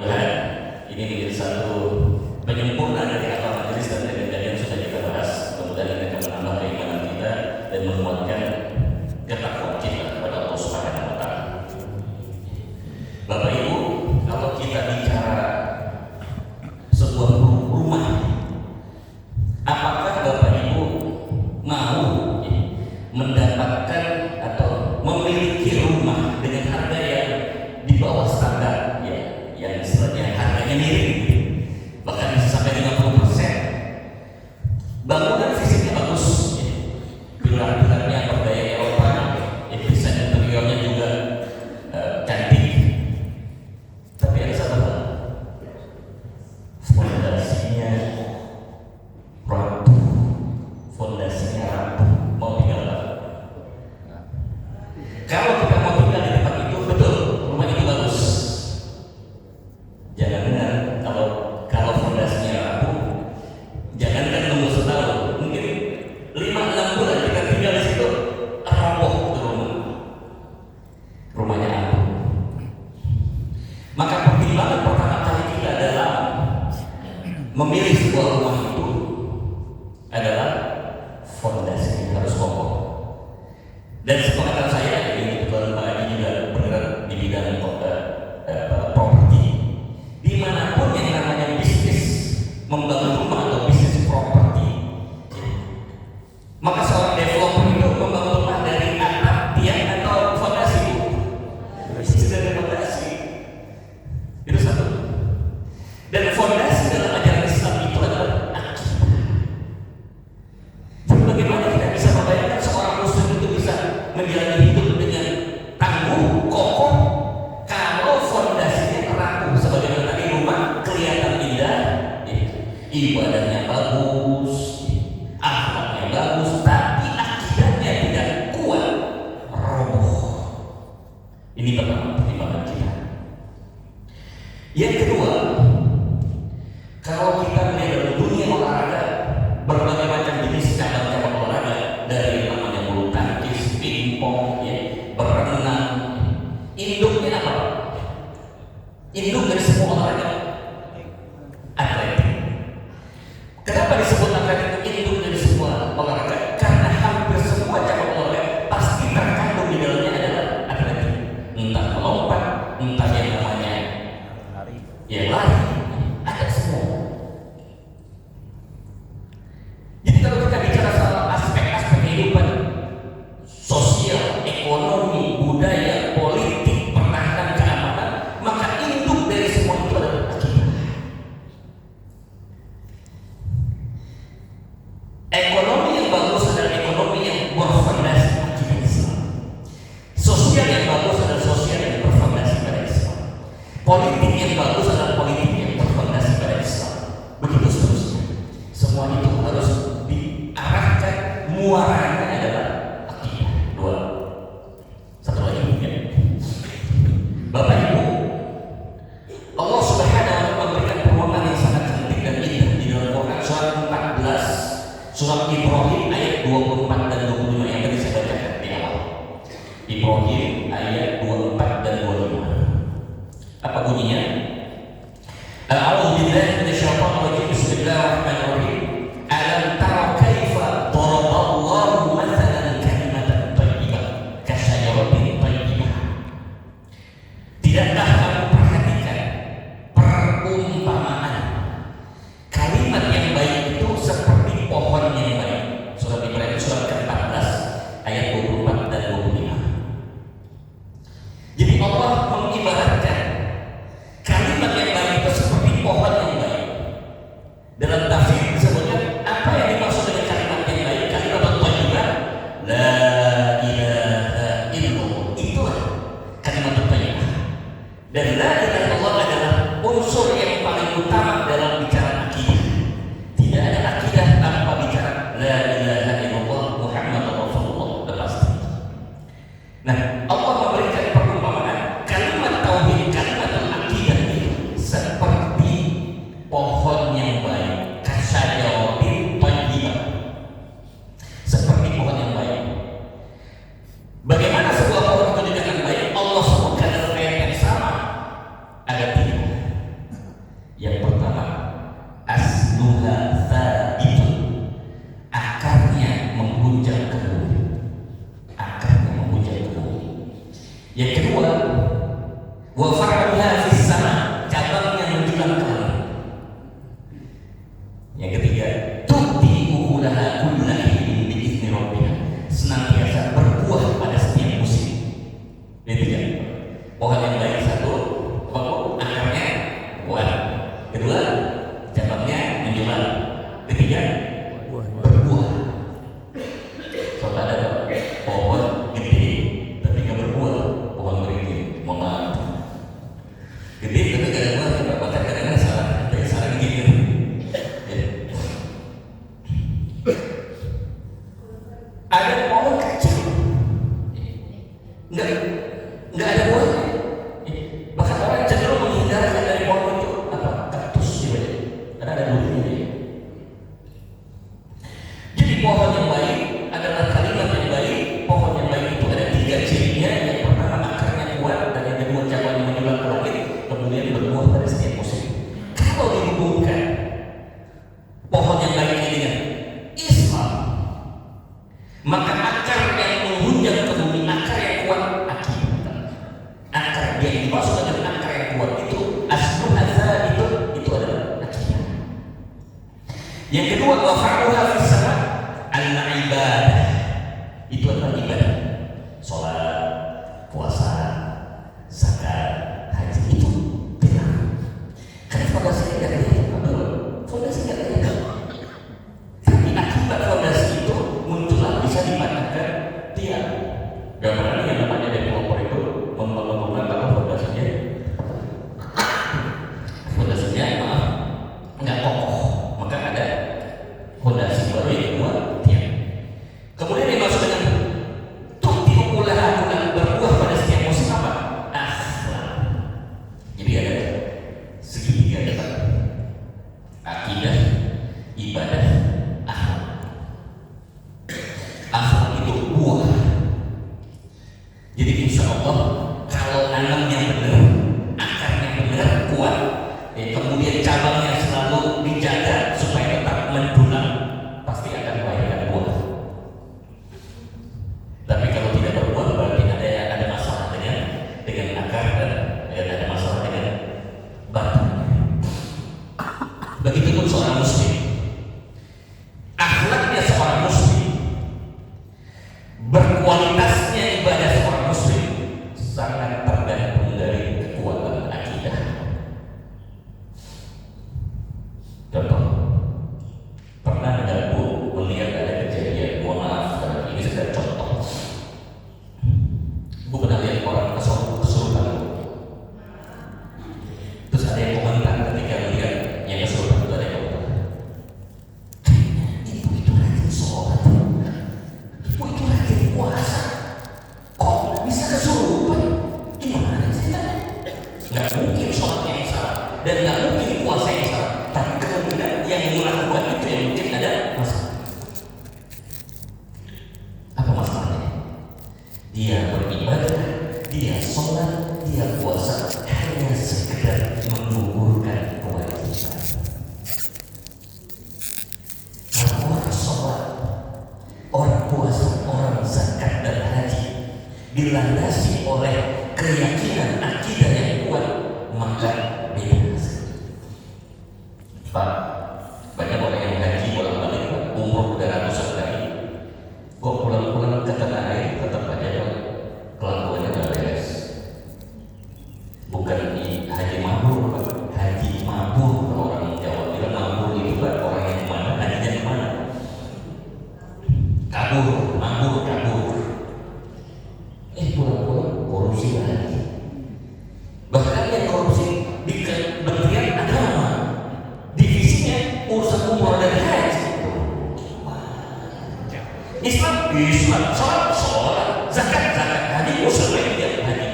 Ini menjadi satu penyempurna dari apa majelis dan kejadian yang sudah kita bahas. Mudah-mudahan ini akan menambah keimanan kita dan menguatkan ketakwaan kita kepada Allah Subhanahu wa Ta'ala. Bapak Ibu, kalau kita bicara sebuah rumah, apakah Bapak Ibu mau mendapatkan atau memiliki rumah dengan harga yang di bawah standar, yang istilahnya harganya miring, bahkan bisa sampai 50%. Bangunan fisiknya bagus, pilar-pilarnya bergaya Eropa, desain interiornya juga cantik, tapi ada satu hal, fondasinya rapuh, mau tinggal apa? Kalau kita mau tinggal di tempat itu, betul, rumah itu bagus. Jangan dengar kalau fondasinya rapuh, jangan kan nunggu setahun, mungkin 5-6 bulan kita tinggal di situ, rapuh itu rumahnya rapuh. Maka pertimbangan pertama kali kita dalam memilih sebuah rumah itu adalah fondasi harus kokoh. Dan sepengetahuan saya, ini kebetulan Pak Adi juga bergerak di bidang properti. Dimanapun yang namanya bisnis membangun rumah atau bisnis properti, maka seorang developer itu membangun rumah dari atap, tiang atau fondasi. Dari fondasi itu satu. Dan fondasi dalam ajaran Islam itu adalah akidah. Jadi bagaimana kita bisa membayangkan seorang muslim itu bisa menjalani hidup dengan tangguh, kokoh, kalau fondasinya rapuh? Sebagaimana tadi rumah kelihatan indah, ibadahnya bagus, akhlaknya bagus, tapi akidahnya tidak kuat, roboh. Ini pertama pertimbangan kita. Yang kedua, kalau kita melihat dunia olahraga, berbagai macam jenis cabang-cabang olahraga, dari namanya bulu tangkis, pingpong, berenang, induknya apa? Induk dari semua olahraga atletik. Kenapa disebut atletik itu induk dari semua olahraga? Karena hampir semua cabang olahraga pasti terkandung di dalamnya adalah atletik. Entah melompat, entah yang namanya lari, ada semua. Jadi kalau kita bicara soal aspek-aspek kehidupan sosial, ekonomi, budaya, politik, pertahanan, keamanan, maka induk dari semua itu adalah akidah. Ekonomi yang bagus adalah ekonomi yang berfondasi akidah Islam. Sosial yang bagus adalah sosial yang berfondasi pada Islam. Politik yang bagus adalah politik yang berfondasi pada Islam. Begitu seterusnya. Semua itu harus diarahkan, muaranya adalah akidah. Dua. Satu lagi mungkin. Bapak Ibu, Allah Subhanahu wa Ta'ala memberikan perumpamaan yang sangat cantik dan indah di dalam Quran surat 14, surat Ibrahim ayat 24 dan 25 yang tadi saya bacakan di awal. Ibrahim ayat 24 dan 25. Apa bunyinya? A'udzu billahi minasyaitonir rajim. Bismillahirrahmanirrahim. Alam tara kaifa daraballahu mathalan kalimatan thayyibah kasyajaratin thayyibah. Tidakkah kamu perhatikan perumpamaan kalimat yang baik itu seperti pohon yang baik? Surat Ibrahim surat ke-14 ayat 24 dan 25. Jadi Allah mengibaratkan kalimat yang baik itu seperti pohon yang baik. Dalam tafsir Yang kedua, wa fa'uha fis sama al-ibadah. Itu adalah ibadah. Salat, puasa, zakat, haji itu benar. Karena fondasi tidak ada, fondasi tidak ada. Tapi akibat fondasi itu muncullah bisa dipatahkan tiang. Gambaran yang namanya developer itu membangun apa fondasinya maaf nggak kokoh, maka ada fondasi baru yang dibuat tiang. Kemudian dimasuk dengan tukti ulah berbuah pada setiap musim apa? Akhlak. Jadi ada segitiga ada akidah, ibadah, akhlak. Akhlak itu buah. Jadi insya Allah kalau nanamnya benar, akarnya benar, kuat, kemudian cabangnya selalu dijaga supaya tetap mendulang, pasti akan melahirkan buah. Tapi kalau tidak berbuah berarti ada masalah dengan akar dan ada masalah dengan batangnya. Begitupun seorang muslim, akhlaknya seorang muslim, berkualitasnya ibadah seorang muslim sangat tergantung dari kekuatan akidah. Contoh, pernah melihat ada kejadian, mohon maaf, ini sekedar contoh. Ibu pernah lihat orang kesurupan? Terus ada yang komentar ketika melihat yang kesurupan itu, ada yang komentar, kayaknya ibu itu rajin sholat, ibu itu rajin puasa, kok bisa kesurupan? Gimana ceritanya? Nggak mungkin sholatnya yang salah dan nggak mungkin puasa yang salah, tapi kemungkinan yang melakukan itu yang mungkin ada masalah. Apa masalahnya? Dia beribadah, dia sholat, dia puasa hanya sekedar menggugurkan kewajiban. Orang sholat, orang puasa, orang zakat dan haji dilandasi oleh keyakinan akidah yang kuat, maka bebas. Pak, banyak orang yang haji bolak-balik, umroh udah ratusan kali, kok pulang-pulang ke tanah air tetap aja kelakuannya nggak beres. Bukan di haji mabur, Pak. Haji mabur, orang Jawa bilang mabur itu Pak, orang yang mana, hajinya kemana? Kabur, mabur, kabur. Pulang-pulang korupsi lagi. Bahkan yang korupsi di kementerian agama, divisinya urusan umroh dan haji. Islam, sholat, zakat, haji, usul dia haji.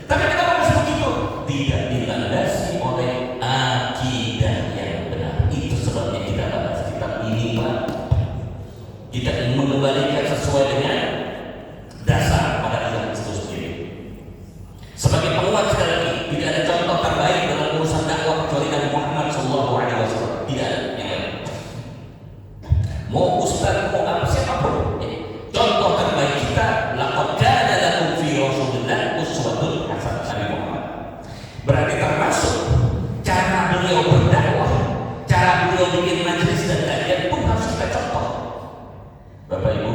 Tapi kenapa harus begitu? Tidak dilandasi oleh akidah yang benar. Itu sebabnya kita bahas kitab ini, Pak. Kita ingin mengembalikan sesuai dengan dasar pada agama itu sendiri. Sebagai penguat sekali lagi, tidak ada contoh terbaik dalam urusan dakwah kecuali Nabi Muhammad SAW. Tidak ada yang lain. Mau ustaz, mau apa, siapapun. Contoh terbaik kita, laqad kana lakum fi Rasulillah uswatun hasanah, Nabi Muhammad. Berarti termasuk cara beliau berdakwah, cara beliau bikin majelis dan kajian pun harus kita contoh. Bapak Ibu,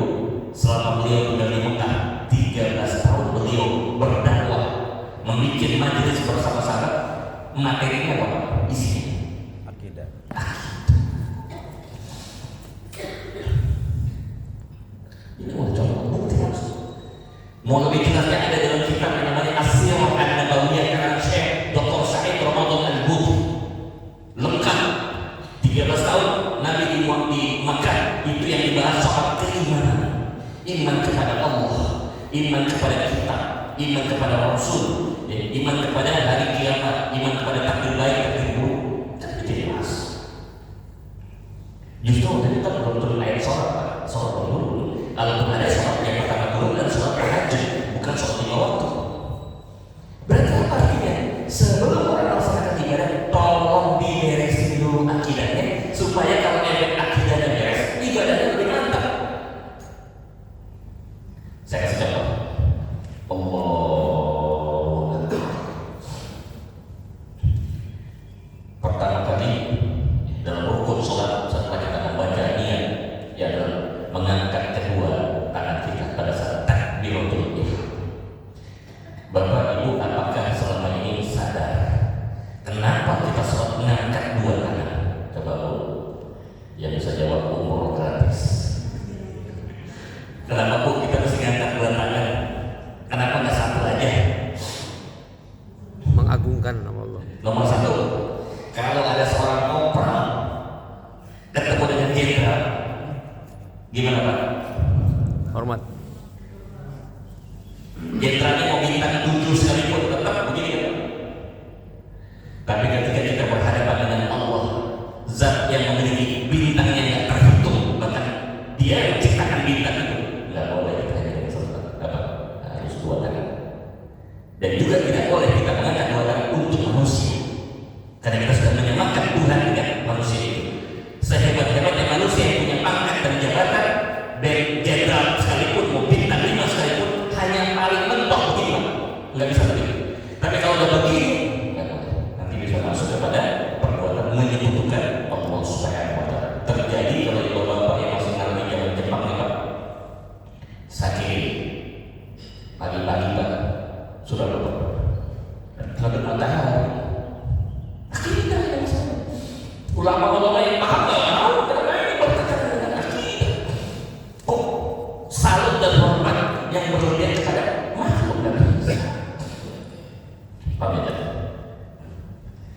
selama beliau tinggal di Mekah 13 tahun beliau berdakwah, membuat majelis bersama-sama. Materinya apa? Isinya akidah. Ini mau contoh bukti langsung. Mau lebih jelasnya ada dalam kitab yang namanya As-Sirah An-Nabawiyah karang Syekh Dr. Said Ramadan Al-Buti. Lengkap 13 tahun Nabi di Makkah, itu yang dibahas soal keimanan. Iman kepada Allah, iman kepada kitab, iman kepada Rasul, iman kepada hari kiamat, iman kepada takdir baik, takdir buruk. Itu jelas. Justru tadi kan belum turun ayat sholat, sholat belum. Kalau ada sholat yang pertama turun dan sholat tahajud, bukan sholat 5 waktu. Berarti apa artinya? Sebelum orang melaksanakan ibadah, tolong diberesin dulu akidahnya, supaya kalau efek akidahnya beres, ibadahnya lebih mantap. Saya kasih contoh. Pertama kali dalam rukun sholat setelah kita kenapa kita sholat mengangkat dua tangan? Coba yang bisa jawab umur gratis. Kenapa Bu kita mesti ngangkat dua tangan? Kenapa nggak satu aja? Mengagungkan nama Allah. Nomor satu, kalau ada seorang kopral ketemu dengan jenderal, gimana Pak? Hormat. Jenderalnya mau bintang 7 sekalipun tetap begini ya. Tapi ketika kita berhadapan dengan Allah, Zat yang memiliki bintang yang tidak terhitung, bahkan Dia yang menciptakan bintang itu, nggak boleh kita hanya dengan satu tangan, harus dua tangan. Dan juga tidak boleh kita mengangkat dua tangan untuk manusia, karena kita sudah menyamakan Tuhan dengan manusia itu. Sehebat-hebatnya manusia yang punya pangkat dan jabatan, dari jenderal sekalipun, mau bintang 5 sekalipun, hanya paling mentok begini, nggak bisa begitu. Tapi kalau udah begini, nanti bisa masuk kepada perbuatan menyekutukan Allah Subhanahu wa Ta'ala. Terjadi kalau ibu bapak yang masih ngalami zaman Jepang nih Pak, sakit pagi-pagi Pak sudah lupa ngadep matahari. Akidah yang sama. Ulama-ulama yang paham nggak tahu karena ini berkaitan dengan akidah. Oh, salut dan hormat yang berlebihan kepada makhluk dan manusia. Paham ya?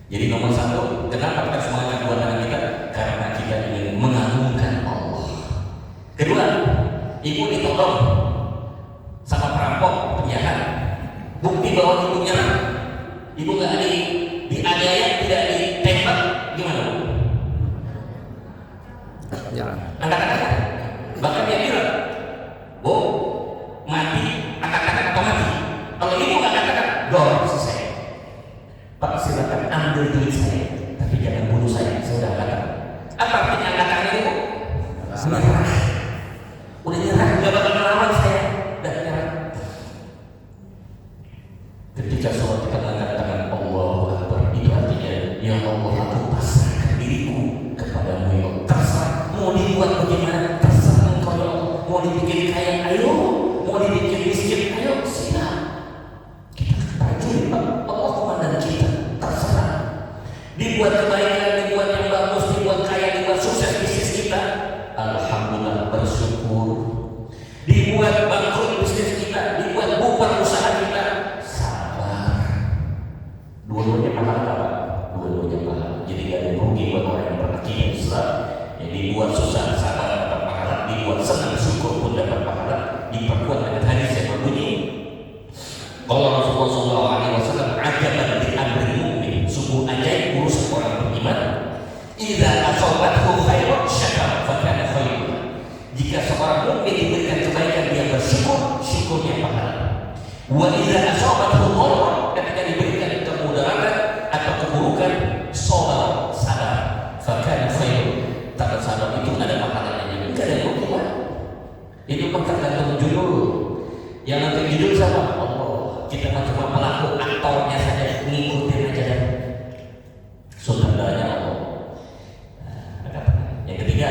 Jadi nomor satu, kenapa kita semangat dua tangan kita? Karena kita ingin mengagungkan Allah. Kedua, ibu ditolong sama perampok, penjahat. Bukti bahwa ibu nyerah, ibu nggak dianiaya, tidak ditembak, gimana Bu? Nyerah. Angkat tangan. Bahkan dia bilang, Bu, mati, angkat tangan atau mati? Kalau ibu nggak angkat tangan, gol, selesai. Pak silakan ambil duit saya, tapi jangan bunuh saya sudah angkat tangan. Apa artinya angkat tangan ini Bu? Nyerah. Udah nyerah, nggak bakal melawan saya, dan nyerah. Ketika sholat kita mengangkat tangan Allahu Akbar, itu artinya ya Allah, aku pasrahkan diriku kepadamu ya Allah. Terserah mau dibuat bagaimana, terserah engkau ya Allah. Mau dibikin kaya, ayo. Mau dibikin miskin, ayo. Siap. Kita prajurit Pak, Allah komandan kita. Terserah. Dibuat kebaikan, dibuat yang bagus, dibuat kaya, dibuat sukses bisnis kita, alhamdulillah bersyukur. Dibuat bangkrut bisnis kita, dibuat bubar usaha kita, dua-duanya pahala Pak, dua-duanya pahala. Jadi gak ada rugi buat orang yang berakidah Islam. Yang dibuat susah sabar dapat pahala, dibuat senang syukur pun dapat pahala. Diperkuat dengan hadis yang berbunyi, kalau Rasulullah SAW ajaban di amri mu'min, sungguh ajaib urusan orang beriman. Idza asabathu khairun syakara fakana khairun. Jika seorang mukmin diberikan kebaikan, dia bersyukur, syukurnya pahala. Wa idza asabathu dharrun, ketika diberikan kemudaratan atau keburukan, sabar, fakana khairun. Tak sabar itu ada pahalanya juga. Enggak ada rugi Pak. Itu tergantung judul. Yang nanti judul sama Allah. Kita cuma pelaku aktornya saja, ngikutin aja dan sutradaranya Allah. Yang ketiga,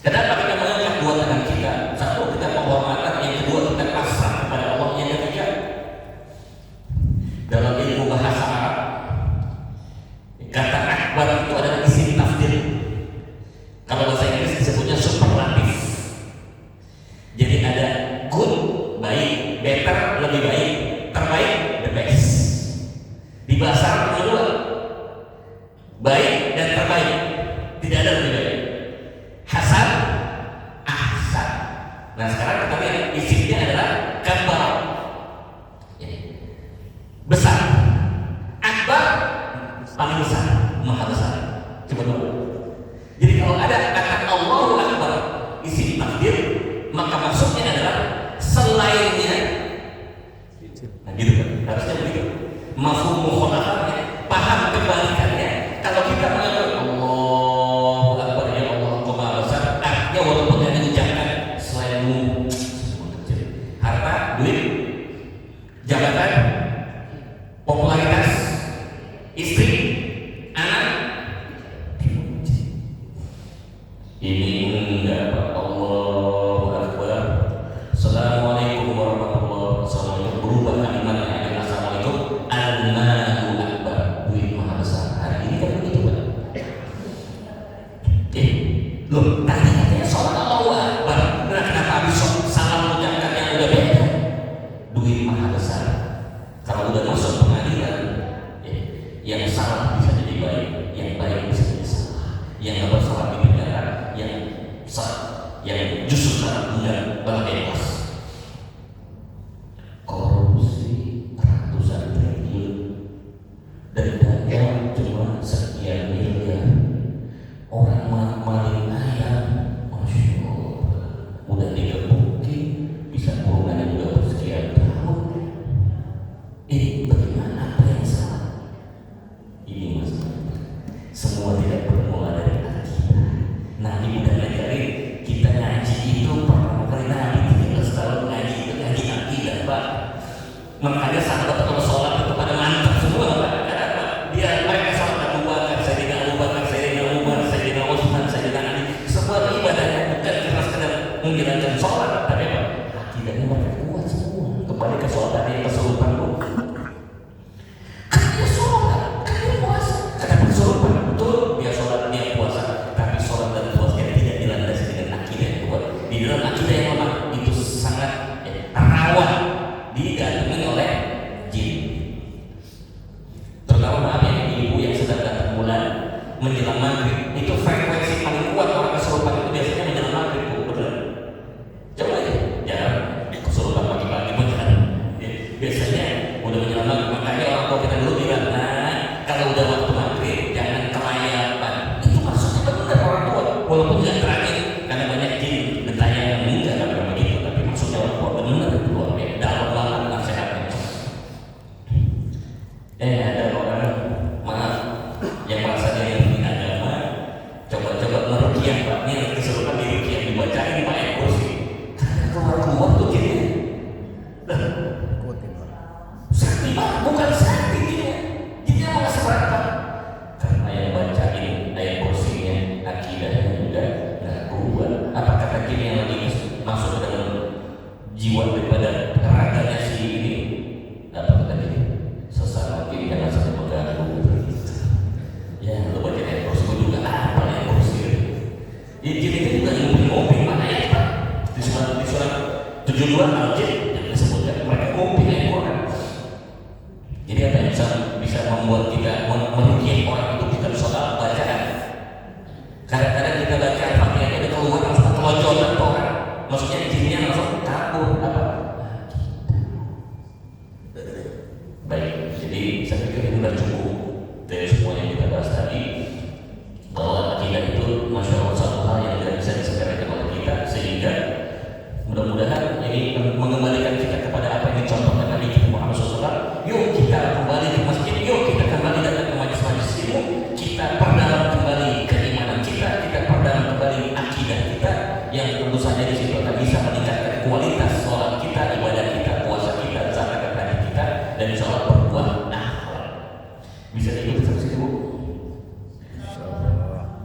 kenapa kita mengangkat dua tangan kita? Satu, kita penghormatan. Yang kedua, kita pasrah kepada Allah. Yang ketiga, dalam ilmu bahasa Arab, kata akbar itu adalah isim tafdil. Kalau bahasa Inggris disebutnya superlatif. Jadi ada good, baik, better, lebih baik, terbaik, the best. Di bahasa Arab kedua, baik dan terbaik, tidak ada lebih baik. Hasan, ahsan. Nah sekarang kita lihat isimnya adalah kabar, besar. Akbar paling besar, maha besar. Coba dulu. Jadi kalau ada kata Allahu Akbar isim takdir, maka maksudnya adalah selainnya. Nah gitu kan, harusnya begitu. Mafhum mukhalafatnya, paham kebalikannya. Kalau kita mengatakan Allahu Akbar, ya Allah Engkau maha besar, artinya walaupun yang diucapkan selainmu kecil, harta, duit, jabatan, popularitas, istri, anak, ini enggak Pak. Allahu Akbar, Assalamualaikum warahmatullahi wabarakatuh. Berubah kalimatnya, assalamualaikum, Allahu Akbar, duit baik, yang baik bisa jadi salah, yang nggak bersalah di penjara, yang sah, yang justru sangat enggak bebas. Korupsi ratusan triliun, dendanya cuma sekian miliar. Orang maling ayam, masya Allah, udah digebukin, bisa kurungannya juga bersekian tahun. Ini bagaimana, apa yang salah? Ini masalah. Semua tidak bermula dari akidah. Nabi udah ngajarin kita ngaji itu pertama kali Nabi 13 tahun ngaji itu ngaji akidah, Pak. Makanya sahabat kalau sholat itu pada mantap semua, Pak. Karena dia mereka sholat Abu Bakar, Sayyidina Umar, Sayyidina Utsman, Sayyidina Ali. Semua ibadahnya bukan cuma sekedar menjalankan sholat, tapi apa? Akidahnya mereka kuat semua. Kembali ke sholat tadi yang kesurupan bu. Kan dia sholat, kan dia puasa. Kenapa kesurupan? Betul, dia sholat, dia puasa. Tapi sholat dan puasanya tidak dilandasi dengan akidah yang kuat. Di dalam akidah yang lemah itu sangat rawan didatengin oleh jin. Terutama maaf ya ibu yang sedang datang bulan menjelang maghrib, itu frekuensi paling kuat orang kesurupan itu biasanya menjelang maghrib, bu, benar? Coba aja, jangan kesurupan pagi-pagi benar. Biasanya udah menjelang maghrib, makanya orang tua kita dulu bilang, nah kalau udah waktu maghrib jangan kelayapan. Itu maksudnya benar orang tua, walaupun nggak terakhir karena banyak jin gentayangan yang meninggal kalau begitu, tapi maksudnya orang tua benar itu luar biasa, dalam banget nasihatnya. Ada orang maaf yang merasa dia punya agama, coba-coba meruqyah, Pak. Ini kesurupan di ruqyah dibacain Pak ayat kursi. Keluar tuh jinnya. Sakti Pak, bukan sakti jinnya. Jinnya malah seberapa? Karena yang bacain ayat kursinya akidahnya juga nggak kuat. Apa kata jin yang lagi masuk ke dalam jiwa daripada raganya si ini? Apa kata jin? Sesama jin jangan sampai mengganggu. Ya, lu baca ayat kursi juga apa ayat kursi? Jin itu juga ngomong mana ya Pak? Di surat 72 Al-Jin yang disebutkan mereka ngomong ayat Quran. Jadi apa yang bisa membuat kita meruqyah orang itu kita soal bacaan. Kadang-kadang kita baca Al-Fatihah ada keluar langsung kelojotan ke orang. Maksudnya jinnya langsung kabur apa? Baik, jadi saya pikir ini sudah cukup dari semua yang kita bahas tadi, bahwa akidah itu masya Allah satu hal yang tidak bisa disepelekan oleh kita, sehingga mudah-mudahan ini mengembalikan kita kepada apa yang dicontohkan Nabi kita Muhammad SAW. Yuk kita kembali ke masjid, yuk kita kembali datang ke majelis-majelis ilmu, kita perdalam kembali keimanan kita perdalam kembali akidah kita, yang tentu saja di situ akan bisa meningkatkan kualitas sholat kita, ibadah kita, puasa kita, zakat dan haji kita, dan insya Allah berbuah akhlak. Bisa diikuti sampai situ, Bu?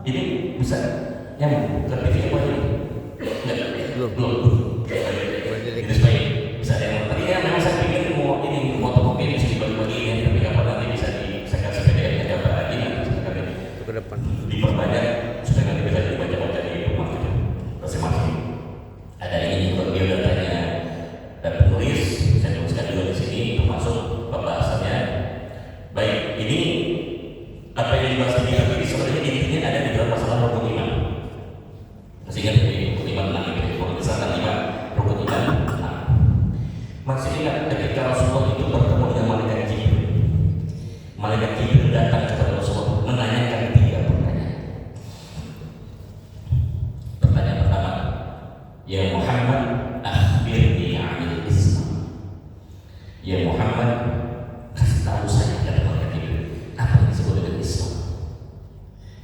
Ini bisa nyambung ke TV apa ini? Belum. Itu supaya bisa ada yang tadi ya memang saya pikir mau ini fotokopi bisa dibagi-bagi ya, tapi apa nanti bisa saya kasih PDF nya dapat lagi nanti sekali ke depan diperbanyak supaya nanti bisa dibaca-baca di rumah kita masing-masing. Ada ini juga biodatanya dan penulis, saya tuliskan juga di sini termasuk pembahasannya. Baik, ini apa yang dibahas ini sebenarnya intinya ada di dalam masalah rukun iman. Masih ingat di rukun iman 6 itu, misalkan 5 rukun iman 6. Masih ingat ketika Rasulullah itu bertemu dengan malaikat Jibril. Malaikat Jibril datang kepada Rasulullah menanyakan 3 pertanyaan. Pertanyaan pertama, ya Muhammad, akhbirni 'anil Islam. Ya Muhammad, kasih tahu saya dari malaikat Jibril apa yang disebut dengan Islam.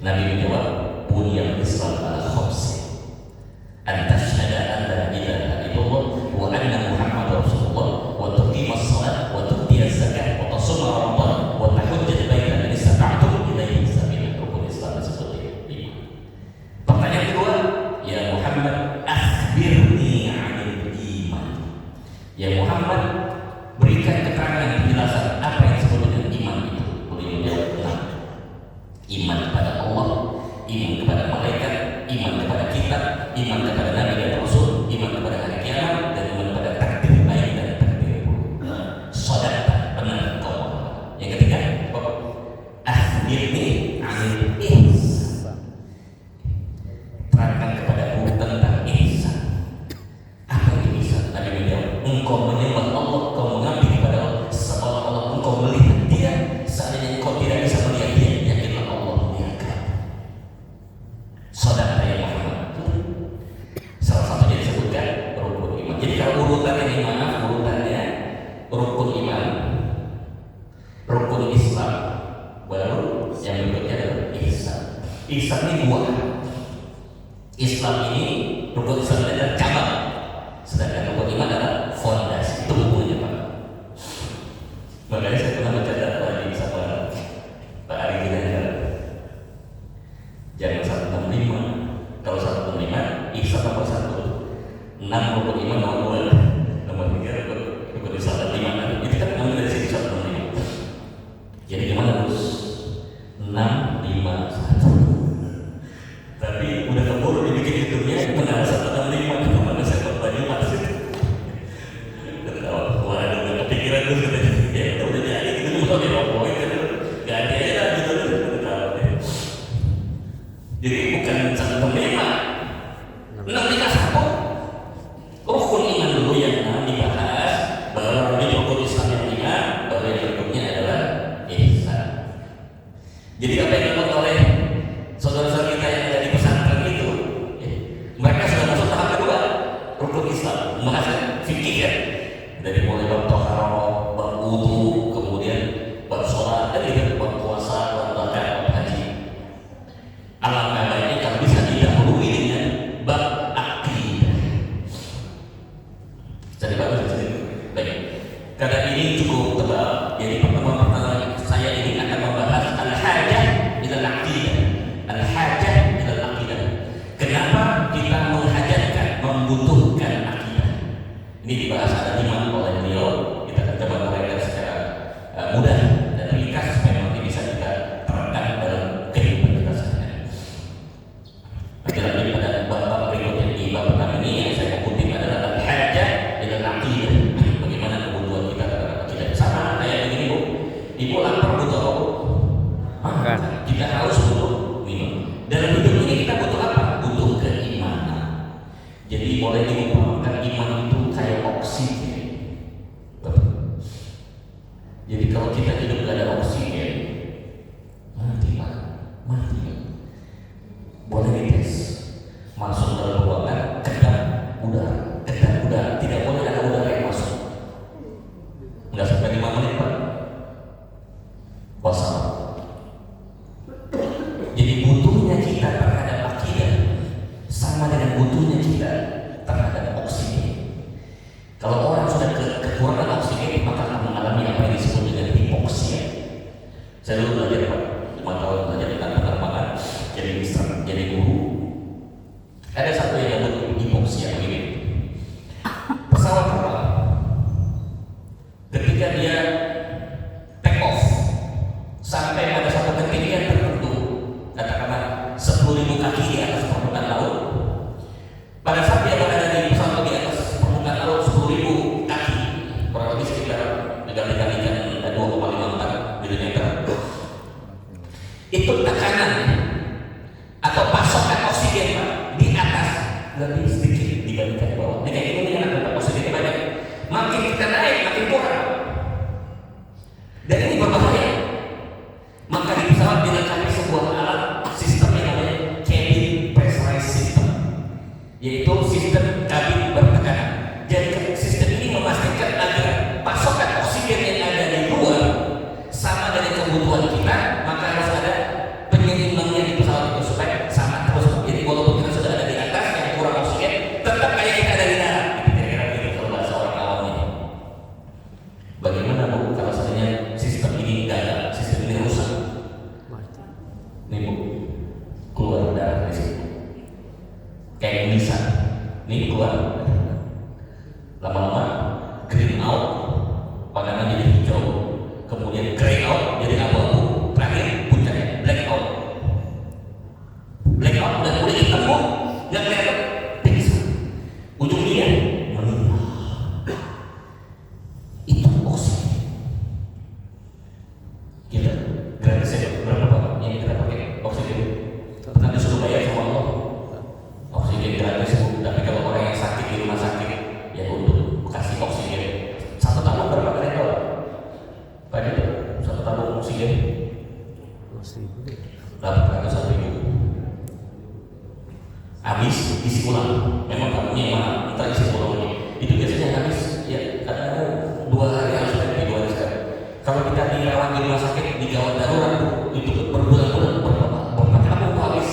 Nabi menjawab, bunyal Islam ala khamsin. An tashhada an la ilaha illallah wa anna Muhammadar Rasulullah wa tuqimas shalah wa tu'tiyaz zakat wa tasuma Ramadan wa tahujjal baita in istata'tum ilaihi sabila. Rukun Islam seperti ini. Pertanyaan kedua, ya Muhammad, akhbirni 'anil iman. Ya Muhammad, berikan keterangan penjelasan apa yang disebut dengan iman itu. Beliau menjawab, iman kepada Allah, iman kepada malaikat, iman kepada kitab, iman kepada Nabi dan Rasul, iman kepada hari kiamat, dan iman kepada takdir baik dan takdir buruk. Shadaqta, benar kau. Yang ketiga, akhbirni Ihsan ini buah. Islam ini, rukun Islam adalah cabang, sedangkan rukun iman adalah fondasi. Itu hubungannya Pak. Makanya saya pernah baca data lagi sama Pak Ari Ginanjar. Jangan 165. Kalau 165, ihsan nomor 1, 6 rukun iman nomor 2, nomor 3 rukun Islam dan iman. Itu kan ngambil dari sini 165. Jadi gimana Gus? 6, 5, 1. Tapi udah keburu dibikin hitungnya benar 165 itu mana saya baju masih. Wah, ada kepikiran terus katanya. Ya udah jadi gitu cuma dirobohin kan. Ganti aja lah gitu. Jadi bukan 165. 651. Rukun iman dulu yang dibahas, baru di rukun Islam yang 5, baru yang berikutnya adalah ihsan. Jadi apa yang dilakukan oleh saudara-saudara kita yang ada di pesantren itu, mereka sudah masuk tahap kedua, rukun Islam, membahas fikih ya, dari mulai bab taharah, bab wudu, kemudian bab sholat, dan juga bab puasa, bab zakat, bab haji. Alangkah baiknya kalau bisa didahului dengan bab akidah. Jadi bagus di sini. Baik, karena ini cukup tebal, jadi pertemuan pertama saya ini akan membahas al-hajah ilal aqidah. Al-hajah ilal aqidah. Kenapa kita menghajatkan, membutuhkan akidah? Ini dibahas ada 5 oleh beliau. Kita akan coba uraikan secara mudah dan ringkas supaya nanti bisa kita terapkan dalam kehidupan kita sehari-hari. Nanti lagi pada bab berikutnya di bab pertama ini yang saya kutip adalah al-hajah ilal aqidah. Bagaimana kebutuhan kita terhadap akidah? Sama kayak begini Bu. Ibu lapar butuh apa Bu? Makan. Kita harus butuh minum. Dalam hidup ini kita butuh apa? Butuh keimanan. Jadi boleh diumpamakan iman itu kayak oksigen. Jadi kalau kita hidup gak ada oksigen, mati Pak, mati. Boleh dites, masuk dalam ruangan, kedap udara, tidak boleh ada udara yang masuk. Nggak sampai 5 menit Pak, kosong. Jadi butuhnya kita terhadap akidah sama dengan butuhnya kita terhadap oksigen. Kalau orang sudah kekurangan oksigen, maka akan mengalami apa yang disebut dengan hipoksia. Saya dulu belajar Pak, 5 tahun belajar tentang penerbangan, jadi mister, jadi guru. Ada satu yang disebut hipoksia begini. Pesawat terbang, ketika dia take off sampai pada satu ketinggian tertentu, katakanlah 10.000 kaki di atas permukaan laut. Pada saat dia berada di pesawat di atas permukaan laut 10.000 kaki, kurang lebih sekitar dikalikan 2,54 mm, itu tekanan atau pasokan oksigen Pak di atas lebih sedikit dibandingkan di bawah. Nah kayak ini dengan oksigennya banyak, makin kita naik makin kurang, dan ini berbahaya. Maka di pesawat dilengkapi sebuah alat sistem yang namanya cabin pressurized system, yaitu sistem kabin bertekanan. Jadi sistem ini memastikan agar pasokan oksigen yang ada di luar sama dengan kebutuhan kita, maka harus ada penyeimbangnya di pesawat itu supaya sama terus. Jadi walaupun kita sudah ada di atas yang kurang oksigen, tetap kayak kita ada di darat. Kira-kira begitu kalau bahasa orang awam ini. Bagaimana Bu kalau seandainya sistem ini gagal, sistem ini rusak? Nih Bu, keluar darah dari situ. Kayak bisa, nih keluar. Lama-lama green out, pandangan jadi hijau, kemudian gray out jadi abu-abu, terakhir puncaknya black out. Black out dan udah hitam Bu, nggak kelihatan, pingsan. Ujungnya meninggal. Itu oksigen. Kita gratisnya berapa Pak yang kita pakai oksigen? Pernah disuruh bayar sama Allah. Oksigen gratis Bu, tapi kalau orang yang sakit di rumah sakit ya untuk kasih oksigen 1 tabung berapa kali dolar? Pak itu 1 tabung oksigen 800.000. Habis isi ulang. Memang tabungnya yang mana? Entah isi ulang lagi. Itu biasanya habis ya kadang-kadang 2 hari harus ganti 2 hari sekali. Kalau kita dirawat di rumah sakit di gawat darurat Bu, itu berbulan-bulan berapa tabung habis.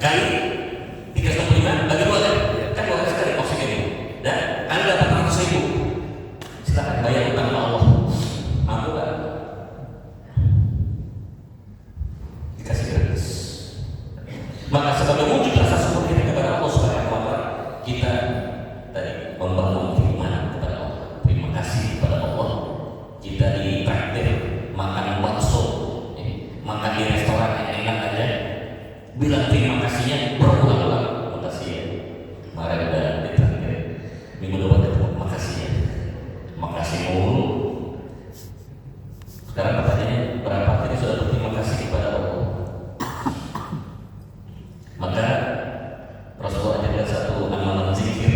kali 365 bagi 2 kan? Iya. Kan 2 kali sekali oksigen itu. Dan Anda dapat 100.000. Silakan bayar utang sama Allah. Mampu kan? Dikasih gratis. Maka sebagai wujud rasa syukur kita kepada Allah Subhanahu wa taala, kita tadi membangun keimanan kepada Allah. Terima kasih kepada Allah. Kita ditraktir makan bakso, makan di restoran yang enak aja. Bilang terima kasihnya berulang-ulang. Terima kasih ya. Kemarin udah ditraktir. Minggu depan ketemu. Makasih ya. Makasih mulu. Sekarang pertanyaannya, berapa kita sudah berterima kasih kepada Allah? Maka Rasulullah ajarkan satu amalan zikir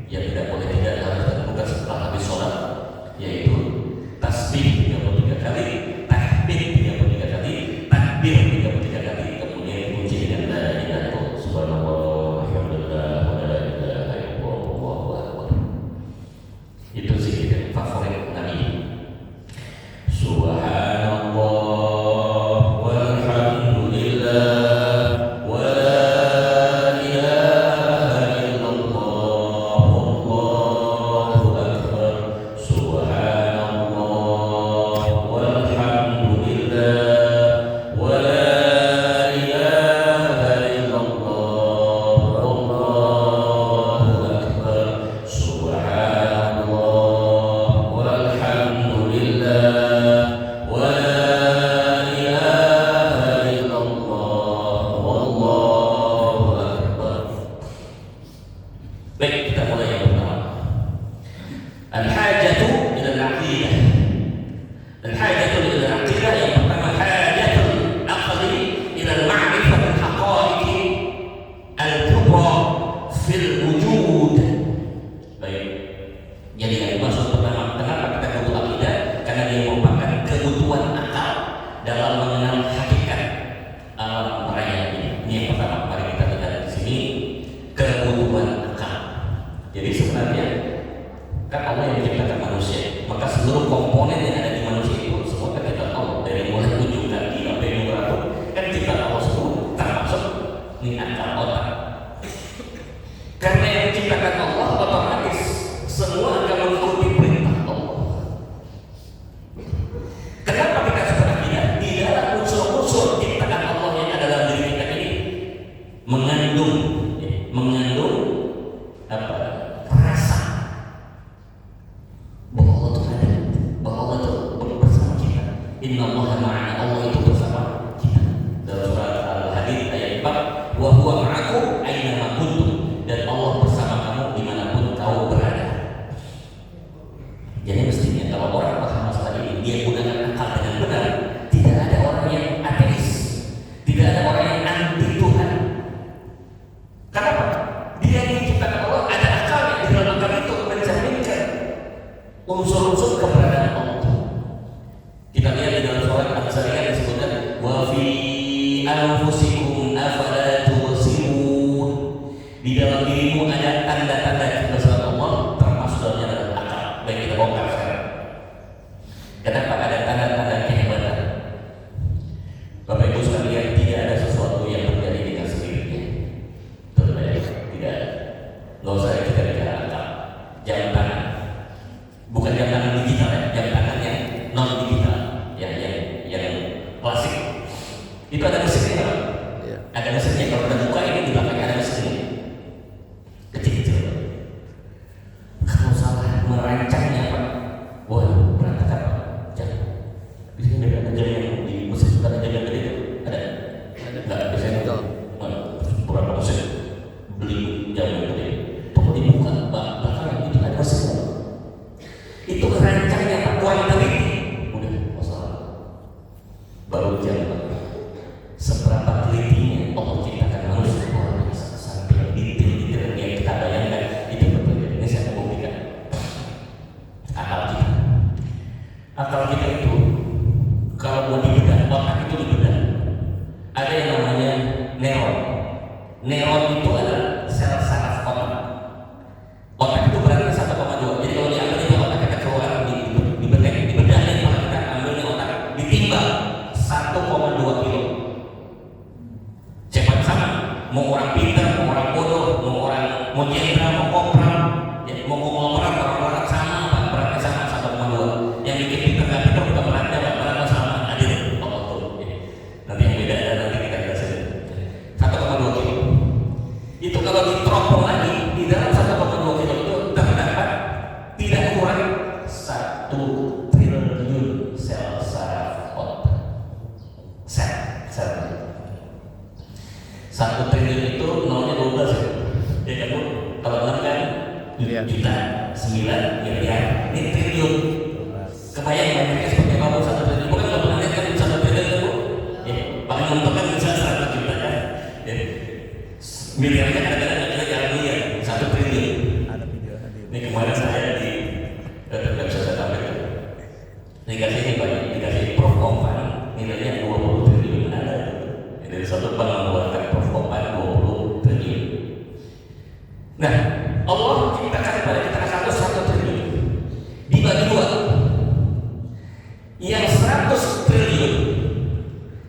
yang tidak boleh tidak harus dilakukan setelah habis sholat, yaitu tasbih 33 kali, tahmid 33 kali, takbir 33 kali, kemudian dikunci dengan la ilaha illallah subhanallah walhamdulillah wa la ilaha illallah wallahu akbar. Itu zikir yang favorit Nabi. Subhanallah walhamdulillah wa la ilaha illallah wallahu akbar. Subhanallah walhamdulillah wa la ilaha illallah wallahu akbar. Subhanallah walhamdulillah wa la ilaha illallah wallahu akbar. Baik, kita mulai yang pertama. Al-hajatu ila al-aqidah. Al-hajatu ila al-aqidah yang pertama, hajatul aqli ila al-ma'rifah al-haqa'iqi al-kubra fil wujud. Baik. Jadi yang dimaksud pertama, kenapa kita butuh akidah? Karena dia merupakan kebutuhan akal dalam mengenal hakikat alam raya ini. Ini yang pertama. Mari kita lihat di sini kebutuhan akal. Jadi sebenarnya kan Allah yang menciptakan manusia, maka seluruh komponen yang ada di manusia itu semua kan kita tahu, dari mulai ujung kaki sampai ujung rambut kan kita tahu semua, termasuk ini akal otak. Karena yang diciptakan Allah, otomatis semua akan mengikuti perintah Allah. Kenapa kita sebenarnya di dalam unsur-unsur ciptaan Allah yang ada dalam diri kita ini mengandung apa? Rasa bahwa Allah itu ada, bahwa Allah itu bersama kita. Inna Allaha ma'ana, Allah itu bersama kita. Dalam surat Al-Hadid ayat 4, wa huwa ma'akum aina ma kuntum, dan Allah bersama kamu dimanapun kau berada. Jadi mestinya kalau orang paham masalah ini, dia gunakan akal dengan benar. Tidak ada orang yang ateis, tidak ada orang yang anti Tuhan. Kenapa? Dia yang diciptakan Allah ada akalnya, di dalam akal itu mencerminkan unsur-unsur keberadaan Allah. Kita lihat di dalam surat Al-Zariyat disebutkan wa fi anfusikum afala tubsirun. Di dalam dirimu ada tanda-tanda kebesaran Allah, termasuk dalamnya adalah akal. Baik, kita bongkar sekarang. Kenapa ada tanda-tanda kehebatan? Bapak Ibu sekalian, tidak ada sesuatu yang terjadi dengan sendirinya. Tidak ada. Nggak usah kita bicara akal. Jam tangan, bukan jam tangan digital ya, jam tangan yang non digital, yang klasik. Itu ada mesinnya, 1 triliun itu nolnya 12 ya. Ya kan Bu? Kalau 6 kan juta, 9 miliar. Ini triliun. Kebayang banyaknya seperti apa Bu 1 triliun? Bukan kalau pernah lihat kan 1 triliun kan Bu? Ya, paling mentok kan bisa 100 juta kan? Ya. Miliarnya kadang-kadang kita jalan miliar, 1 triliun. Ini kemarin saya di nggak bisa saya tampilkan. Dikasih ini Pak, dikasih Prof Kompan nilainya 20 triliun ada. Dari satu bank mengeluarkan Prof Kompan 20 triliun. Nah, Allah ciptakan pada kita 1 triliun dibagi 2. Yang 100 triliun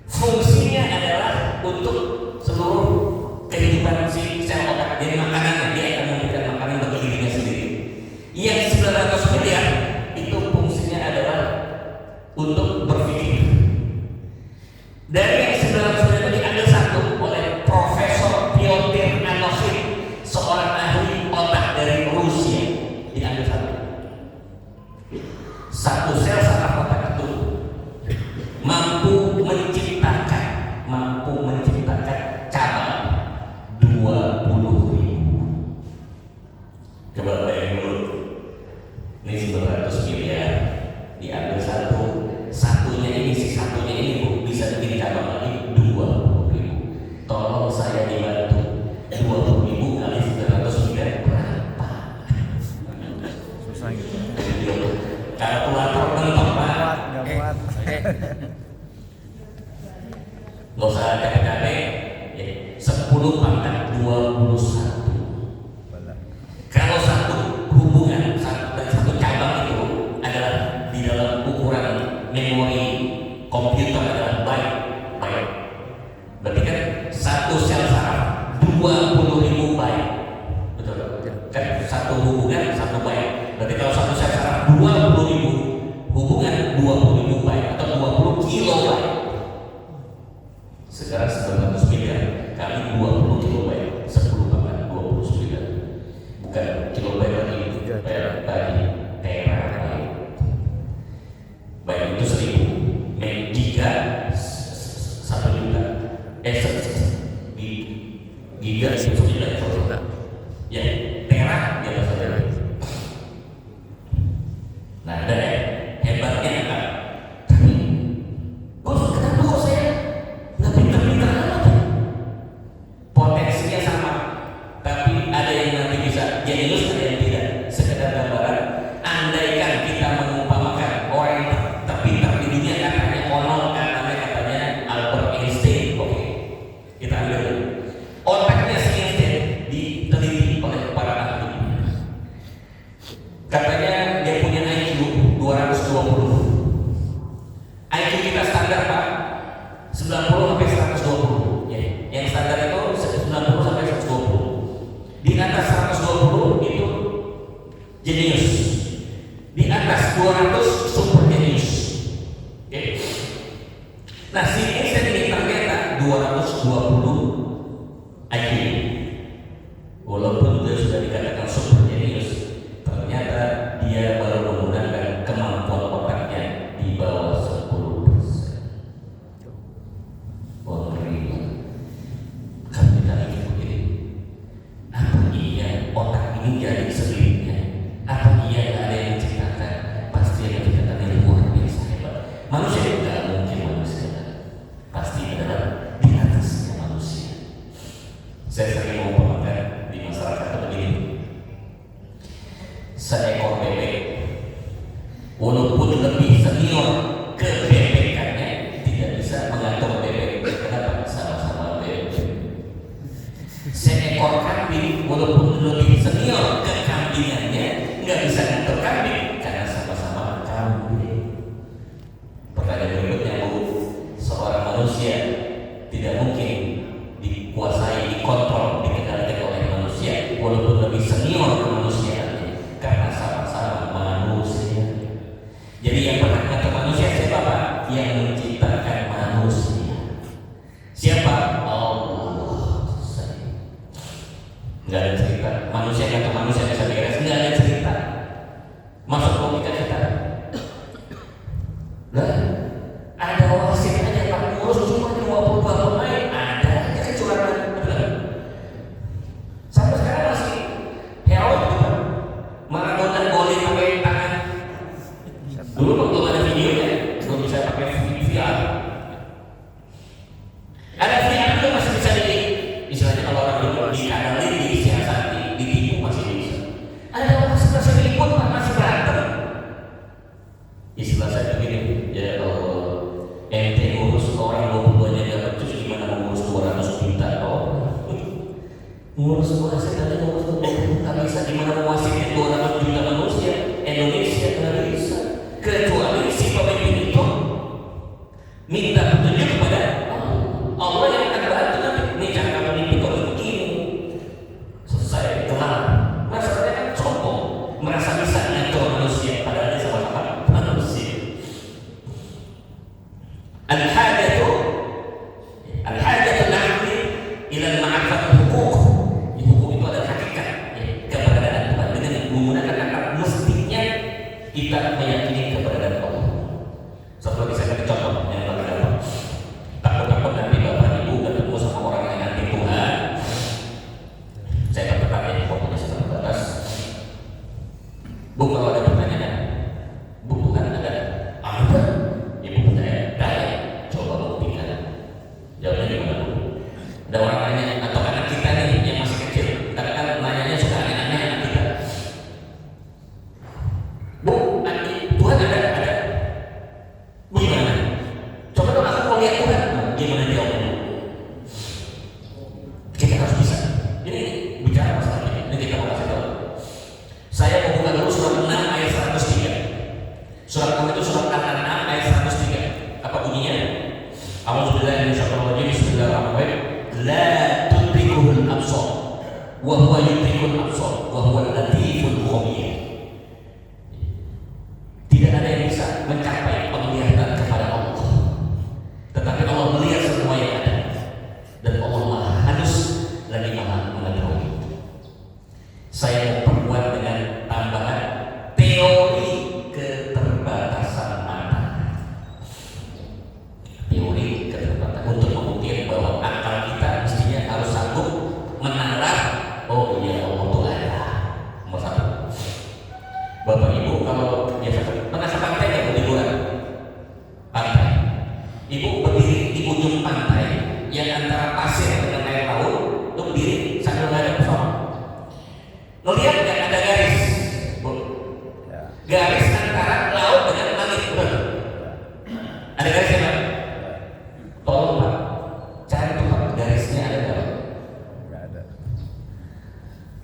fungsinya adalah untuk seluruh kehidupan si sel otak. Jadi makanannya dia akan memberikan makanan bagi dirinya sendiri. Yang 900 miliar itu fungsinya adalah untuk berpikir. Dari yang 900 miliar itu diambil satu oleh Profesor Piotr Anoshin, seorang ahli otak dari Rusia. Diambil satu sel saraf otak itu mampu menciptakan cabang 20.000. Coba bayangin dulu, ini 900 miliar diambil satunya ini Bu, bisa bikin cabang lagi 20.000. Tolong saya dibantu, 20.000 kali 900 miliar berapa? Susah gitu. Kalkulator mentok Pak. Nggak usah capek-capek, 10 pangkat 21. Kalau satu hubungan dan satu cabang itu adalah di dalam ukuran memori komputer adalah byte. Berarti kan satu sel saraf 20.000 byte. Betul kan? Satu hubungan 1 byte. Berarti kalau satu sel saraf 20.000 hubungan 20.000 byte atau 20 kilobyte. Sekarang 900 miliar kali 20 kilobyte, 10 pangkat 29. Bukan kilobyte lagi, bagi terabyte. Byte itu 1000, giga 1 juta. Giga itu 9 juta. Ya, tera di atas tera. Nah, dan hebatnya apa? Tapi, kenapa kok saya nggak pintar-pintar amat? Potensinya sama, tapi ada yang nanti bisa jenius, ada yang tidak. Sekedar gambaran, andaikan kita mengumpamakan orang yang terpintar di dunia katanya konon, katanya Albert Einstein. Oke, kita ambil otaknya si Einstein diteliti oleh para ahli. Katanya dia punya IQ 220. IQ kita standar Pak 90 sampai 120. Ya, yang standar itu 90 sampai 120. Di atas 120 itu jenius. Di atas 200 super jenius. Oke. Nah, si Einstein ini ternyata 220 IQ. Walaupun dia sudah dikatakan super jenius, ternyata dia baru menggunakan kemampuan otaknya di bawah 10%. Wah, ngeri. Kan kita mikir begini, apa iya otak ini jadi sendirinya? Apa iya nggak ada yang menciptakan? Pasti yang menciptakan yang luar biasa hebat. Manusia tidak mungkin manusia, pasti adalah di atasnya manusia. Saya sering mengumpamakan di masyarakat begini, seekor bebek walaupun lebih senior kebebekannya tidak bisa mengatur bebek. Kenapa? Sama-sama bebek. Seekor kambing walaupun lebih senior kekambingannya nggak bisa ngatur kambing karena sama-sama kambing. Pertanyaan berikutnya Bu, seorang manusia tidak mungkin dikuasai, dikontrol, dikendalikan oleh manusia walaupun lebih senior kemanusiaannya karena sama-sama manusia. Jadi yang pernah ngatur manusia siapa Pak? Yang menciptakan manusia. Siapa? Allah. Nggak ada cerita manusia ngatur manusia bisa beres, nggak ada cerita. Masuk logika kita. Nah, ada wasit aja Pak ngurus cuma 22 pemain, ada aja kecurangan. ngurus wasit nanti ngurus tubuh nggak bisa. Gimana wasitnya 200 juta manusia Indonesia nggak bisa, kecuali si pemimpin itu minta petunjuk kepada Allah yang akan bantu. Nanti ini cara kamu mimpi harus begini, selesai kelar. Masalahnya kan sombong, merasa bisa ngatur manusia padahal dia sama-sama manusia. Al-hajatu nahdi ila ma'rifat hukuk. Hukum itu adalah hakikat keberadaan Tuhan. Dengan menggunakan akal mestinya kita meyakini keberadaan Allah. Satu lagi saya kasih contoh yang paling gampang. Takut-takut nanti bapak ibu ketemu sama orang yang anti Tuhan. Saya akan bertanya, waktunya sudah terbatas. Bu, kalau ada pertanyaan, Bu, Tuhan ada? Ada. Ibu percaya? Coba buktikan. Jawabnya gimana, Bu? Ada orang nanya, atau anak kita nih yang masih kecil, kadang-kadang nanyanya suka aneh-aneh anak kita. Bu, Tuhan ada? Ada. Bu, gimana? Coba dong aku mau lihat Tuhan. Gimana jawabnya? Kita harus bisa. Ini bicara masalah ini kita mau kasih tahu. Saya mau buka dulu surat 6 ayat 103. Surat 6 itu surat Al-An'am ayat 103. Apa bunyinya? A'udzubillahi minasyaitonir rajim. Bismillahirrahmanirrahim. La tudrikuhul absar wa huwa yudrikul absar wa huwal latiful khabir. Tidak ada yang bisa mencapai penglihatan kepada Allah, tetapi Allah melihat semua yang ada, dan Allah Maha halus lagi Maha mengetahui. Saya mau perbuat dengan tambahan teori keterbatasan mata. Teori keterbatasan untuk membuktikan bahwa akal kita mestinya harus sanggup menalar. Oh iya, Allah itu ada. Nomor satu. Bapak Ibu kalau biasa pernah ke pantai nggak liburan? Pantai. Ibu berdiri di ujung pantai yang antara pasir dengan air laut, itu berdiri sambil menghadap ke sana. Ngelihat nggak ada garis? Bu? Garis antara laut dengan langit, betul? Ada garisnya Pak? Tolong Pak, cari tuh Pak, garisnya ada nggak? Nggak ada.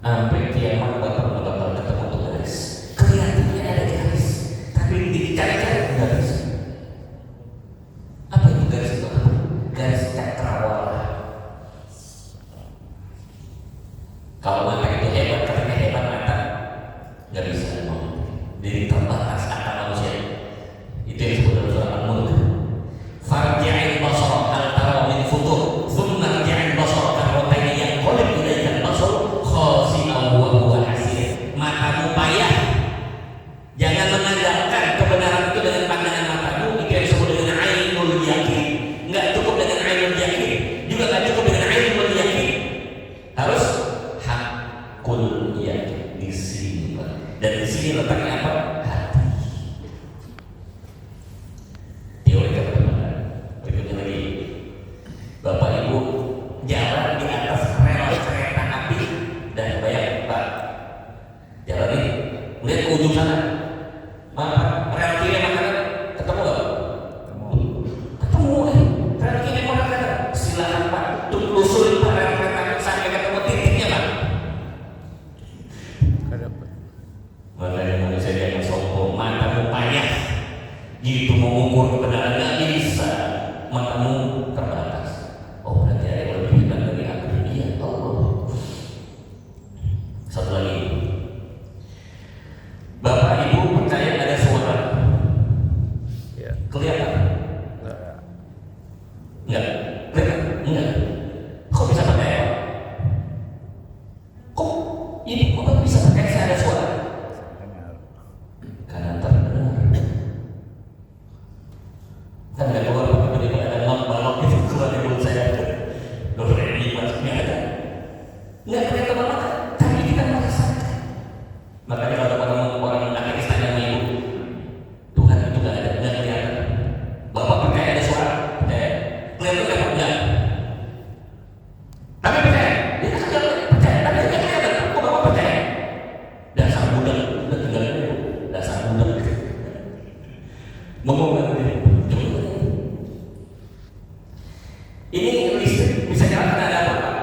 Sampai kiamat Bapak nggak bakal ketemu tuh garis. Kelihatannya ada garis, tapi dicari-cari nggak bisa. Apa itu garis itu? Garis cakrawala. Kalau mata itu hebat, katanya hebat mata, nggak bisa memang. Jadi terbatas akal manusia. Itu yang disebut dalam surat Al-Mulk. Farji'il basara hal tara min futur, thumma rji'il basara karrataini yanqalib ilaika al-basar khasi'an wa huwa hasir. Matamu payah, jangan mengandalkan kebenaran itu dengan pandangan matamu. Itu yang disebut dengan ainul yakin. Nggak cukup dengan ainul yakin, juga nggak cukup dengan ainul yakin. Harus hakul yakin di sini, Pak. Dan di sini letaknya apa? Hati. Teori kebenaran. Berikutnya lagi, Bapak Ibu jalan di atas rel kereta api dan bayang Pak, jalan ini lihat ke ujung sana. Mana rel kiri mana kanan? Ketemu nggak? Ketemu. Rel kiri mana kanan? Silakan Pak, telusuri Pak rel kereta api sampai ketemu titiknya Pak. Nggak dapat. Makanya manusia yang sombong, matamu payah, gitu mau mengukur kebenaran nggak bisa, matamu terbatas. Oh berarti ada yang lebih hebat dari aku. Iya Allah. Satu lagi, Bapak Ibu percaya ada suara? Ya. Kelihatan? Nggak. Enggak. Kelihatan? Enggak. Kok bisa percaya Pak? Kok ini kok bisa percaya saya ada suara? Dengar. Karena terdengar. Kan nggak keluar Pak, jadi ada balok itu keluar di mulut saya. Loh ini maksudnya ada. Nggak kelihatan banget, tapi kita merasakan. Makanya kalau ada orang ateis tanya sama ibu, Tuhan itu nggak ada, nggak kelihatan. Bapak percaya ada suara? Percaya. Kelihatan nggak? Enggak. Tapi percaya. Dia kan nggak percaya, tapi nggak kelihatan. Kok Bapak percaya? Dasar budak, udah tinggal ibu. Dasar budak. Ngomong nggak dia? Coba. Ini listrik bisa jalan karena ada apa Pak?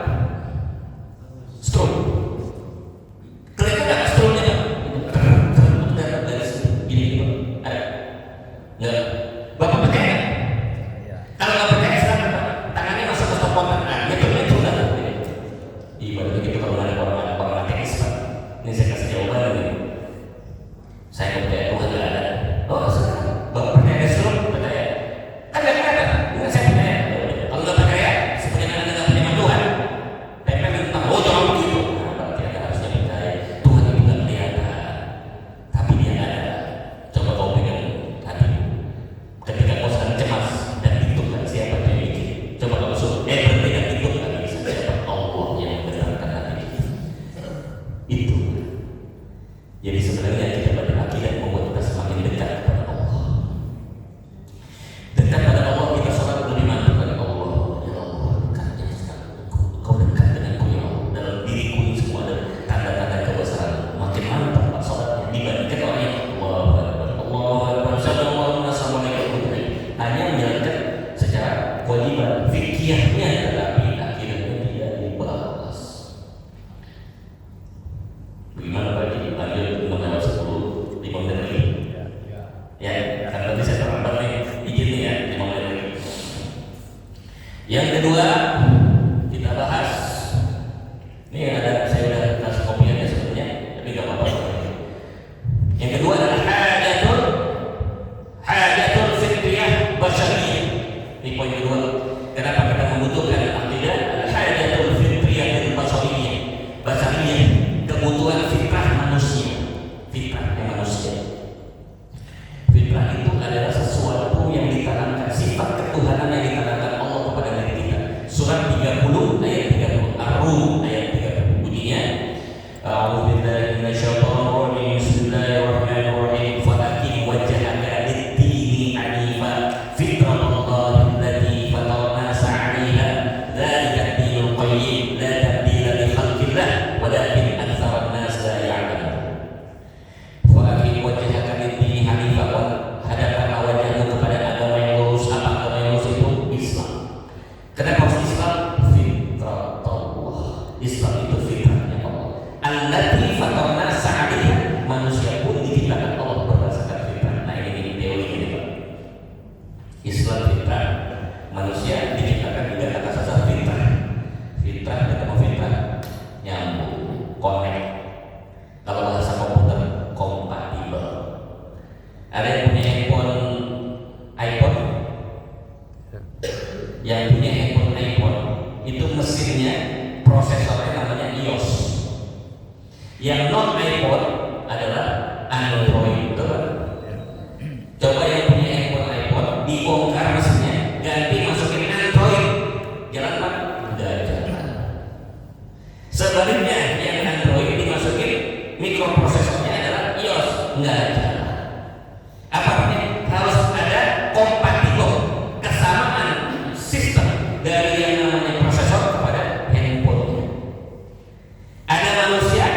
kewajiban fikihnya, tetapi akhirnya tidak dibahas. Bagaimana Pak Haji? Lanjut mengenai 10 5 menit lagi. Ya, kan tadi saya terlambat nih, izin nih ya 5 menit lagi. Yang kedua kita bahas, ini ada saya udah kasih kopiannya sebenarnya, tapi nggak apa-apa. Yang kedua adalah hajatul fitriyah basyariyah. Ini poin kedua. Kenapa kita membutuhkan akidah? Hajatul fitriyah basyariyah. Basyariyah, kebutuhan fitrah manusia. Fitrahnya manusia. Fitrah itu adalah sesuatu yang ditanamkan, sifat ketuhanan yang ditanamkan Allah kepada diri kita. Surat 30 ayat 30, Ar-Rum ayat 30 bunyinya, A'udzubillahi minasyaitonir rajim. Bismillahirrahmanirrahim. Fa'aqim wajhaka lid-dini hanifa fitratallahi allati fatara an-nasa 'alaiha dzalika ad-dinul qayyim la tabdila li khalqillah walakin aktsara an-nas la ya'lamun. Fa'aqim wajhaka lid-dini hanifa, hadapkan wajahmu kepada agama yang lurus. Apa agama yang lurus itu? Islam. Kenapa harus Islam? Fitratullah. Islam itu fitrahnya Allah. Allati fatarna sa'alaiha, manusia pun diciptakan Allah berdasarkan fitrah. Nah ini teori ini Pak. Islam fitrah, manusia diciptakan juga atas dasar fitrah. Fitrah ketemu fitrah nyambung, connect. Kalau bahasa komputer kompatibel. Ada yang punya handphone iPhone? Yang punya handphone iPhone itu mesinnya, prosesornya namanya iOS. Yang non iPhone adalah Android, betul kan? Coba yang punya handphone iPhone dibongkar mesinnya, ganti masukin Android, jalan Pak? Tidak jalan. Sebaliknya yang Android dimasukin mikroprosesornya adalah iOS, nggak jalan. Apa artinya? Harus ada kompatibel, kesamaan sistem dari yang namanya prosesor kepada handphone. Ada manusia,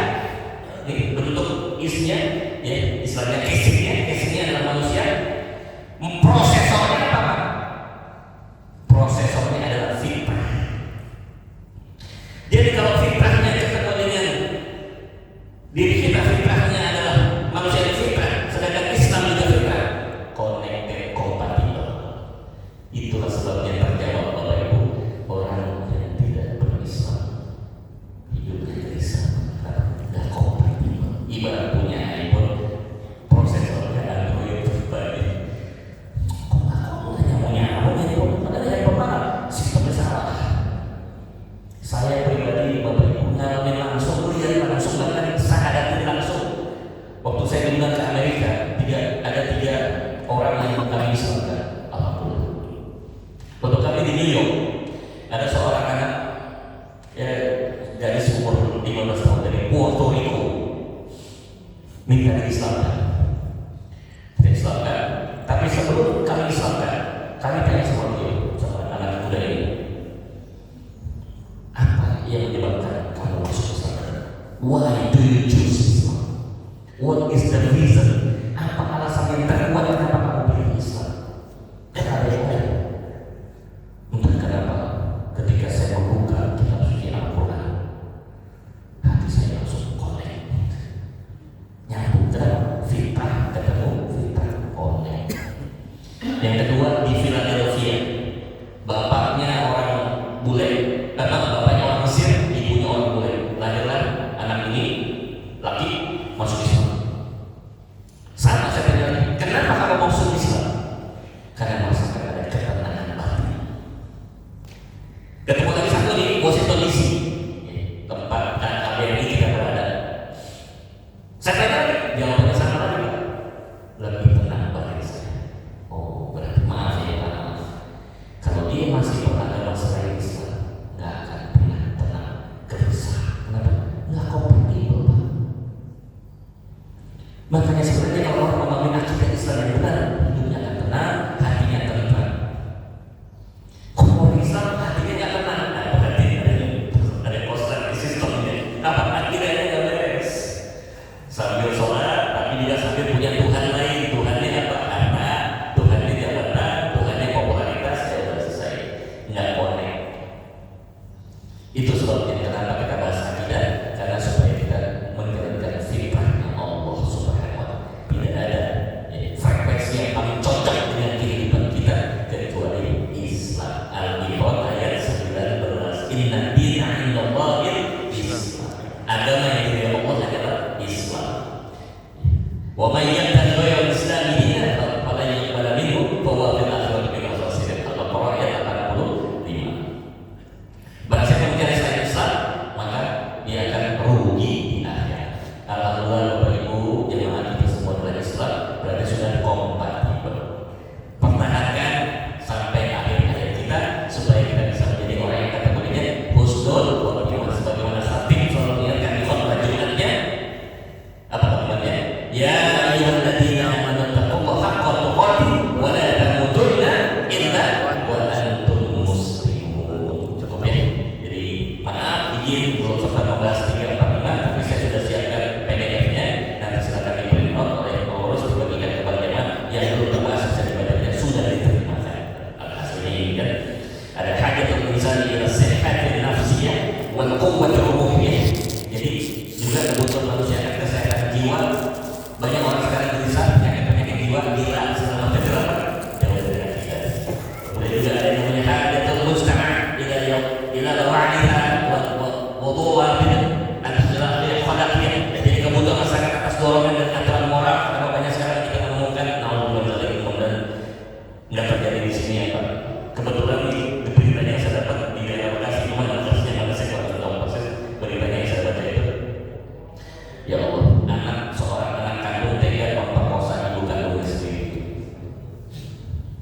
ini bentuk isnya, ya istilahnya casingnya adalah manusia. Prosesornya apa Pak? Prosesornya adalah fitrah. Jadi kalau fitrahnya ketemu dengan diri kita, fitrahnya adalah manusia yang fitrah, sedangkan Islam juga fitrah, connected, kompatibel. Itulah sebabnya terjawab Bapak Ibu, orang yang tidak berislam hidupnya gelisah karena tidak kompatibel. Ibarat punya iPhone, prosesornya Android pribadi. Kok hanya punya iPhone? Padahal handphone mana? Sistemnya salah. Saya pribadi Bapak Ibu ngalamin langsung, lihat langsung, bahkan sahadatin langsung. Waktu saya diundang ke Amerika, ada tiga orang yang kami Islamkan. Alhamdulillah. Waktu kami di New York, ada seorang anak ya, gadis umur 15 tahun dari Puerto Rico minta diislamkan. Diislamkan. Tapi sebelum kami islamkan, kami tanya sama dia, sama anak muda ini, apa yang menyebabkan kamu masuk Islam? Why do you choose Islam? What is the reason? Apa alasan yang terkuat kenapa kamu pilih Islam? Kenapa ya? Entah kenapa ketika saya membuka kitab suci Al-Quran, hati saya langsung connect. Nyambung terus, fitrah ketemu fitrah, connect. Yang kedua di Philadelphia, bapaknya orang bule, bapaknya orang Mesir, ibunya orang bule. Lahirlah anak ini laki masuk Islam. Sama saya tanya lagi, kenapa kamu masuk Islam? Karena merasakan ada ketenangan batin. Ketemu lagi satu di Washington DC, tempat KBRI kita berada. Saya tanya lagi, jawabannya sama lagi Pak. Lebih tenang batin saya. Oh berarti maaf ya Pak,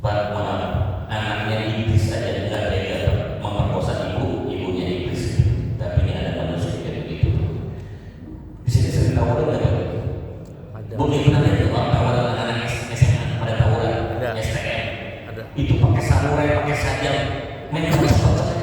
Maaf, anaknya iblis saja dengan tega memperkosa ibunya iblis. Tapi ini ada manusia kayak begitu. Di sini sering tawuran nggak Pak? Ada. Bumi pernah lihat nggak Pak tawuran anak-anak SMA pada tawuran Ada. STM? Ada. Itu pakai samurai, pakai sajam, main keras banget.